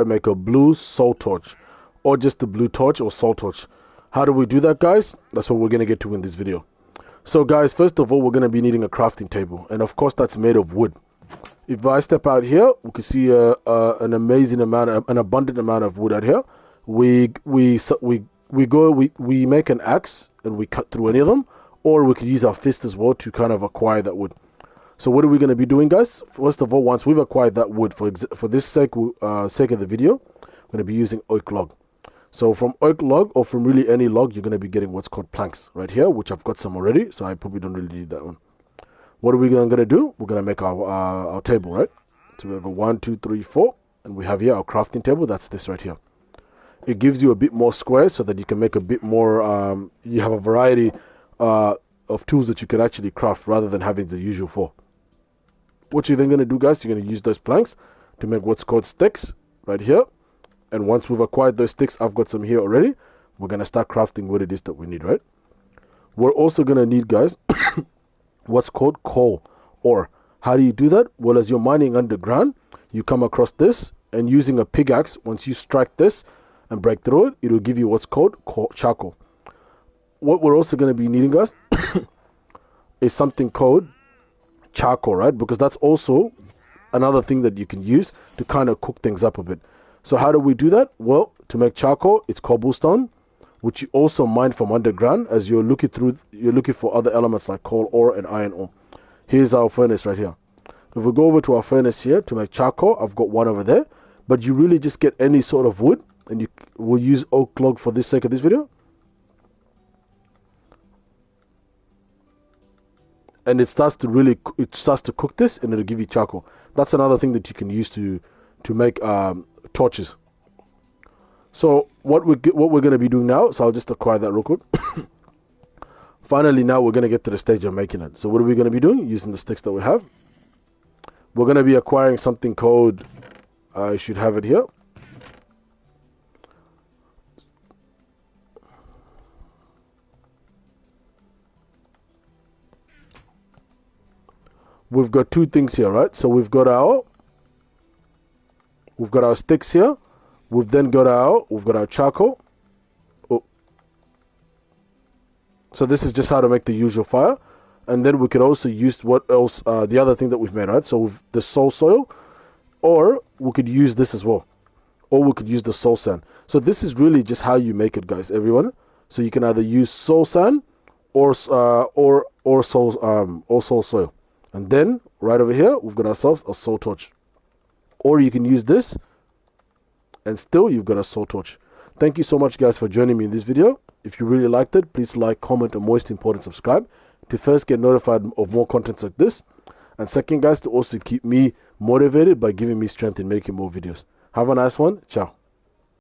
and make a blue soul torch, or just the blue torch or soul torch. How do we do that, guys? That's what we're going to get to in this video. So guys, first of all, we're going to be needing a crafting table, and of course that's made of wood. If I step out here, we can see an amazing amount, an abundant amount of wood out here. We make an axe and we cut through any of them, or we could use our fist as well to kind of acquire that wood. So what are we going to be doing, guys? First of all, once we've acquired that wood, for this sake of the video, we're going to be using oak log. So from oak log, or from really any log, you're going to be getting what's called planks right here, which I've got some already, so I probably don't really need that one. What are we going to do? We're going to make our table, right? So we have a 1, 2, 3, 4, and we have here our crafting table. That's this right here. It gives you a bit more squares so that you can make a bit more, you have a variety of tools that you can actually craft rather than having the usual 4. What you're then going to do, guys, you're going to use those planks to make what's called sticks right here. And once we've acquired those sticks, I've got some here already, we're going to start crafting what it is that we need, right? We're also going to need, guys, what's called coal ore. How do you do that? Well, as you're mining underground, you come across this, and using a pickaxe, once you strike this and break through it, it will give you what's called charcoal. What we're also going to be needing, guys, is something called charcoal, right? Because that's also another thing that you can use to kind of cook things up a bit. So how do we do that? Well, to make charcoal, it's cobblestone, which you also mine from underground as you're looking for other elements like coal ore and iron ore. Here's our furnace right here. If we go over to our furnace here to make charcoal, I've got one over there, but you really just get any sort of wood, and we'll use oak log for the sake of this video. And it starts to cook this, and it'll give you charcoal. That's another thing that you can use to make torches. So what we're going to be doing now, so I'll just acquire that real quick. Finally, now we're going to get to the stage of making it. So what are we going to be doing? Using the sticks that we have. We're going to be acquiring something called, I should have it here. We've got two things here, right? So we've got our sticks here. We've got our charcoal. Oh. So this is just how to make the usual fire. And then we could also use what else, the other thing that we've made, right? So with the soul soil, or we could use this as well. Or we could use the soul sand. So this is really just how you make it, guys, everyone. So you can either use soul sand or soul soil. And then right over here, we've got ourselves a soul torch. Or you can use this, and still you've got a soul torch. Thank you so much, guys, for joining me in this video. If you really liked it, please like, comment, and most important, subscribe to first get notified of more contents like this. And second, guys, to also keep me motivated by giving me strength in making more videos. Have a nice one. Ciao.